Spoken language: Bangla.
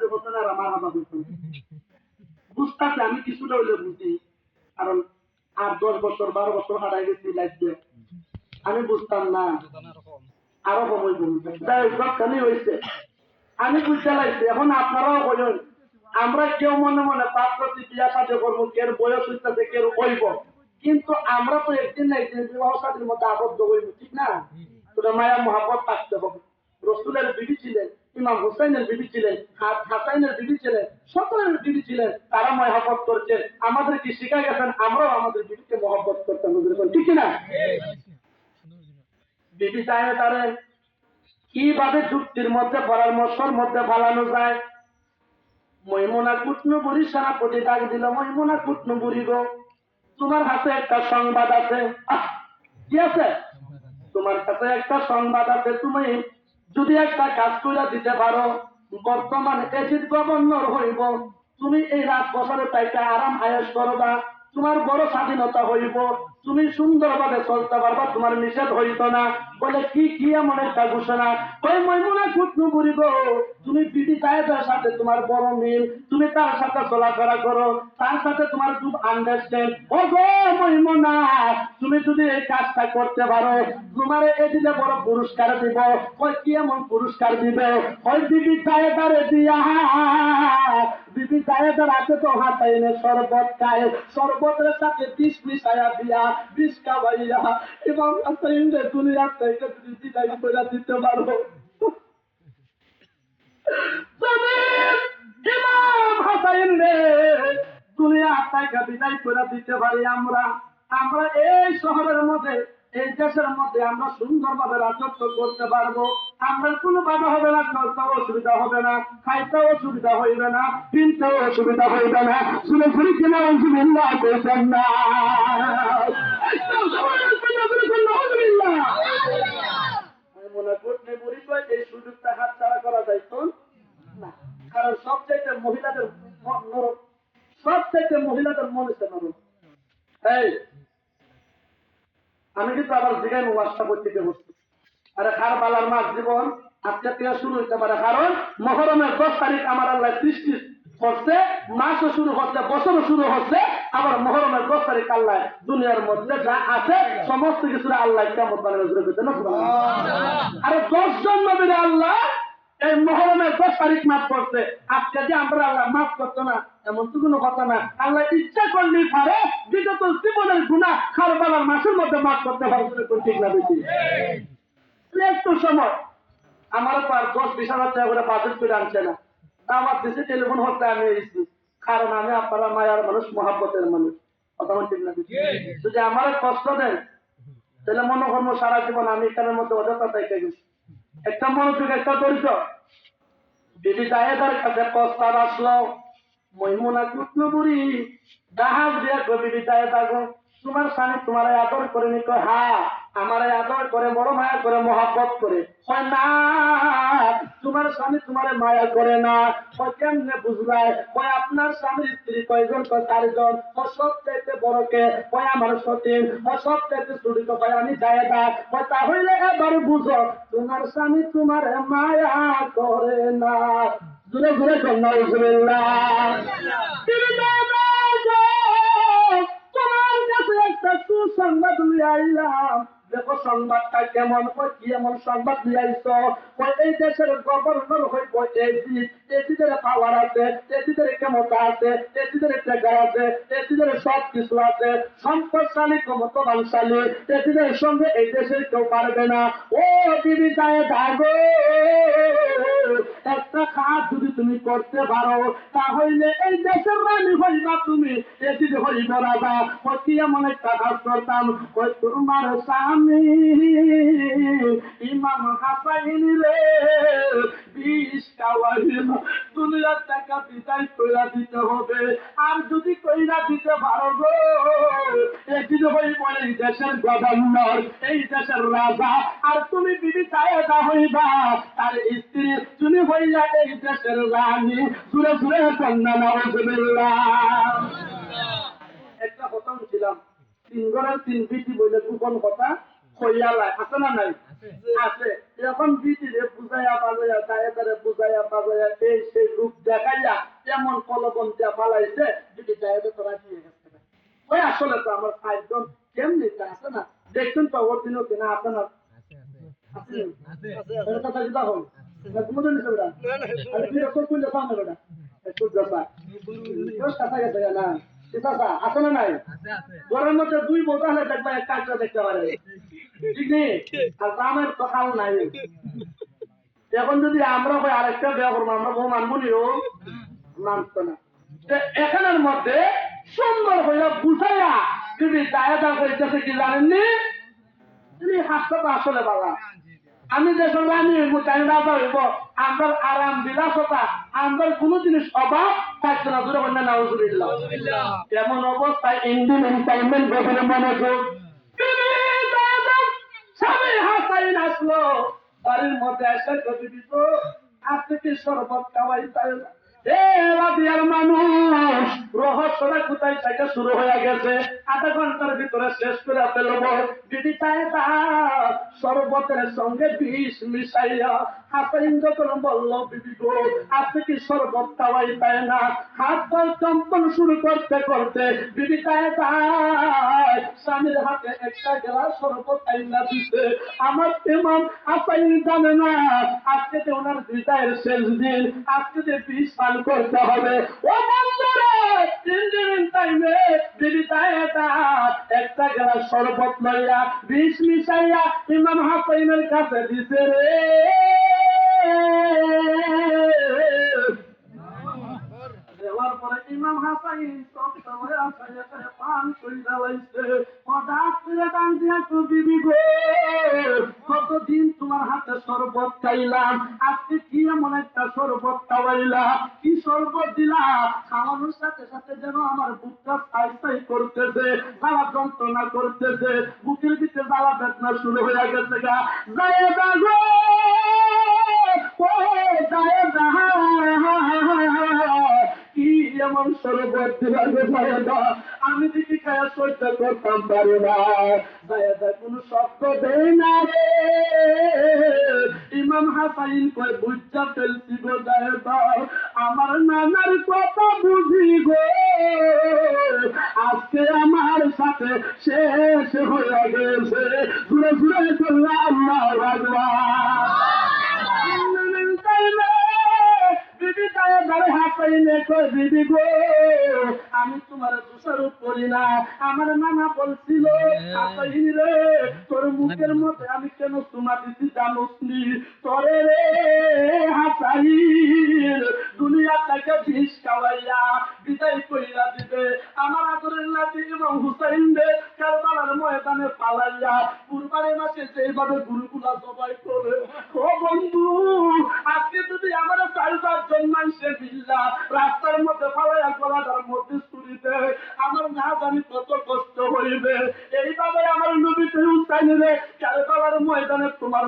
সাথে হতো না আর আমার হাবা হতো না। বুঝতেছে আমি কিছুটা হইলে বুঝি, কারণ 8-10 বছর 12 বছর হারাই গেছি লাইফ দিয়ে, আমি বুঝতাম না আরো সময় বলবে তাই যতখানি হয়েছে আমি বুঝতে লাগছি। এখন আপনারাও বলুন, আমরা কেউ মনে মনে পাপ করছি বিয়া সাথে করবো, কেউ বয়স হইতেছে কেউ হইব, কিন্তু আমরা তো একদিন না একদিন বিবাহ সাথীর মধ্যে আবদ্ধ হইব, ঠিক না? তোরা মায়া মহাব্বত থাকতে হবে। রসুলের বিবি ছিলেন, ইমাম হুসাইনের বিবি ছিলেন, হাসাইনের বিবি ছিলেন, সকলের বিবি ছিলেন, তারা মহাব্বত করছে। আমাদের কি শিখা গেছেন আমরাও আমাদের বিবিকে মহাব্বত করতে হবে, ঠিক না? বিবি চায় তারে কিভাবে যুক্তির মধ্যে পরামর্শের মধ্যে ফালানো যায়। মহিমুনা কুটনু বুড়ি সেনাপতি ডাক দিল, মহিমুনা কুটনু বুড়ি গো, তোমার কাছে একটা সংবাদ আছে। কি আছে? তোমার কাছে একটা সংবাদ আছে। তুমি যদি একটা কাজ করে দিতে পারো, বর্তমানে এজিদ গভর্নর হইব, তুমি এই রাত বছরে তাইতে আরাম আয়েশ করবা, তোমার বড় স্বাধীনতা হইব, তুমি সুন্দরভাবে চলতে পারবা, তোমার নিষেধ হইত না। বলে কি কি এমন একটা ঘোষণা? ওই মইমুনা কুটনু বুড়ি গো, তুমি বিবি সাহেবের সাথে তোমার বড় মিল, তুমি তার সাথে চলাফেরা করো, তার সাথে তোমার খুব আন্ডারস্ট্যান্ড। ও গো মইমুনা, তুমি যদি এই কাজটা করতে পারো, তোমার এদিকে বড় পুরস্কার দিব। ওই কি এমন পুরস্কার দিবে? ওই বিবি সাহেবের দিয়া, বিবি সাহেবের আছে তো হাতাইনে শরবত খায়, শরবতের সাথে 20 মিশাইয়া দিয়া 20 খাওয়াইয়া, এবং হাতাইনে দুনিয়ার থেকে যদি বিদায় করে দিতে পারবো, ইমাম হাসাইন রে দুনিয়া থেকে বিদায় করে দিতে পারি আমরা, আমরা এই শহরের মধ্যে এই দেশের মধ্যে আমরা সুন্দরভাবে রাজত্ব করতে পারবো। আমরা কোনো বাধা হবে না, চলতেও অসুবিধা হবে না, খাইতেও অসুবিধা হইবে না, কিনতেও অসুবিধা হইবে না। শুনে শুনে কিনা আলহামদুলিল্লাহ করছেন না? মনে করতে বলি এই সুযোগটা হাতছাড়া করা যায় তো না, কারণ সবচাইতে মহিলাদের নরম, সবচাইতে মহিলাদের মন হচ্ছে নরম। এই আমি কিন্তু আবার জিগাই ওয়াজটা করতে বসছি, আরে কারবালার মাস জীবন আজকে থেকে শুরু হইতে পারে, কারণ মহরমের 10 তারিখ আমার আল্লাহ সৃষ্টি করছে, মাসও শুরু হচ্ছে, বছরও শুরু হচ্ছে, আবার মহরমের 10 তারিখ আল্লাহ দুনিয়ার মধ্যে যা আছে সমস্ত কিছু আল্লাহ কেমন বানানো শুরু করছে না। আরে 10 জন নবীর আল্লাহ এই মহরমের 10 তারিখ মাফ করছে, আজকে যে আমরা আল্লাহ মাফ করতো না এমন তো কোনো কথা না। আল্লাহ ইচ্ছা করলেই পারে বিগত জীবনের গুনাহ কারবালার মাসের মধ্যে মাফ করতে পারবে, ঠিক না? বেশি একটু সময় আমার তো আর 10-20 হাজার টাকা করে বাজেট করে আনছে না, আমার দেশে টেলিফোন হচ্ছে আমি এসেছি, কারণ আমি আপনারা মায়ার মানুষ, মহাব্বতের মানুষ, কথা বলছি না? যদি আমার কষ্ট দেন তাহলে মনোকর্ম সারা জীবন আমি এখানের মধ্যে অযথা চাইতে গেছি। একটা মনোযোগ, একটা ধৈর্য। বিবি সাহেবের কাছে প্রস্তাব আসলো, মইমুনা কুটনু বুড়ি জাহাজ দিয়ে বিবি সাহেব আগো, তোমার স্বামী তোমার আদর করে নি? হ্যাঁ আমার আদর করে, বড় মায়া করে, মহাব্বত করে। হয় না তোমার স্বামী তোমার মায়া করে না? কেমনে বুঝলাই? আপনার স্বামীর স্ত্রী কয়জন? 4 জন। সবচাইতে বড়কে আমার সতীন, সবচাইতে ছোট আমি জায়েদা। তাহলে এবার বুঝো তোমার স্বামী তোমার মায়া করে না। দূরে দূরে কন্যা তোমার কাছে একটা সুসংবাদ নিয়ে আইলাম, দেখো সংবাদটা কেমন। কি এমন সংবাদ নিয়ে আইছ? এই দেশের গভর্নর হইব এজিদ, এজিদের পাওয়ার আছে, এজিদের ক্ষমতা আছে, এজিদের টাকা আছে, এজিদের সব কিছু আছে, সম্পদশালী ক্ষমতাবানশালী, এজিদের সঙ্গে এই দেশের কেউ পারবে না। ও দিদি যায় থাকো, একটা কাজ যদি তুমি করতে পারো তাহলে এই দেশের রানী হইবা তুমি, এজিদ হইব রাজা। কি এমন একটা কাজ করতাম, তোমার স্বামী ইমাম হাসাইন রে 20 খাওয়াইল, দুনিয়ার টাকা বিদায় কইরা দিতে হবে। আর যদি কইরা দিতে পারো গো, এজিদ হইব এই দেশের গভর্নর, এই দেশের রাজা, আর তুমি বিবি সাহেবা হইবা তার স্ত্রী, তুমি হইলা এই দেশের রানী। জুড়ে জুড়ে কন্যা নাউজুবিল্লাহ। একটা কথা ছিলাম, 3 ঘরের 3 বিটি বলে গোপন কথা হইয়ালায় আছে না নাই? আছে এখন বিটিরে বুঝাইয়া বাজাইয়া দায়েদারে বুঝাইয়া বাজাইয়া এই সেই রূপ দেখাইয়া এমন কলবন্তিয়া পালাইছে যদি দায়েদে তোরা দিয়ে গেছে ওই আসলে তো আমার সাইজন কেমনি আছে না দেখছেন তো ওর দিনও কিনা আপনার আছে না নাই ঘরের মধ্যে দুই বোঝা হলে দেখবা এক কাজটা দেখতে পারে ঠিক নেই আর দামের তো হাল নাই এখন যদি আমরা ভাই আরেকটা বিয়া করবো আমরা বউ মানবো নিও মানতো না এখানের মধ্যে সুন্দর হইয়া বুঝাইয়া যদি দায়দা করতেছে কি জানেননি তিনি হাসপাতাল আসলে বাবা আমি যে সঙ্গে আমি রাজা হইব আমরা আরাম বিলাসতা আমরা কোনো জিনিস অভাব থাকছে না দূরে বন্যা নাউজুবিল্লাহ এমন অবস্থায় ইন্ডিয়ান এন্টারটেইনমেন্ট গভর্নমেন্ট মনোযোগ স্বামী হাসাইন আসলো বাড়ির মধ্যে এসে কবি দিত আপনি কি শরবত খাওয়াই তাই মানুষ রহস্যটা কোথায় থেকে শুরু হয়ে গেছে আধা ঘন্টার ভিতরে শেষ করে ফেলব দিদি শরবতের সঙ্গে বিষ মিশাইয়া হাসাইন যখন বলল বিবি গো আপনি কি শরবত খাওয়াই তাই না হাত পা কম্পন শুরু করতে করতে বিবি স্বামীর হাতে একটা গ্লাস শরবত আইনা দিতে আমার ইমাম হাসাইন জানে না আজকে যে ওনার বিদায়ের শেষ দিন আজকে যে বিষ পান করতে হবে ও বন্ধুরা ইঞ্জিনিয়ারিং টাইমে বিবি একটা গ্লাস শরবত লইয়া বিষ মিশাইয়া ইমাম হাসাইনের কাছে দিছে রে দেওয়ার পরে ইমাম হাসাইন সব সময় আসাইয়া পান কইরা হইছে হঠাৎ করে ডাক দিয়া তো বিবি গো কতদিন তোমার হাতে শরবত খাইলাম আজকে কি এমন একটা শরবত খাওয়াইলা কি শরবত দিলা খাওয়ানোর সাথে সাথে যেন আমার বুকটা ছাই করতেছে জ্বালা যন্ত্রণা করতেছে বুকের ভিতরে জ্বালা বেদনা শুরু হয়ে গেছে গা যায় গো ও যায় কি এমন শরবত দিলা গো জায়দা আমি দিকে খায়া সহ্য করতাম পারি না জায়দা কোনো শব্দ দেয় না রে ইমাম হাসাইন কয় বুঝা ফেলছি গো জায়দা আমার নানার কথা বুঝি গো আজকে আমার সাথে শেষ হয়ে গেছে ঘুরে ঘুরে চললাম আল্লাহু আকবার আমি তোমার দোষারোপ করি না আমার নানা বলছিল রে তোর মুখের মধ্যে আমি কেন তোমার দিদি জানোস নি তোরে রে হাসাইন দুনিয়া থেকে বিষ খাওয়াইয়া বিদায় কইরা দিবে আমার আদরের নাতি এবং হুসাইন রে কারবালার ময়দানে পালাইয়া কুরবানির মাসে যেভাবে গুরুগুলা জবাই করে ও বন্ধু আজকে যদি আমার 4-5 জন মানুষের বিল্লা রাস্তার মধ্যে ফালাইয়া গলাটার মধ্যে ছুরিতে আমার না জানি কত কষ্ট হইবে এইভাবে আমার নবী হুসাইন রে কারবালার ময়দানে তোমার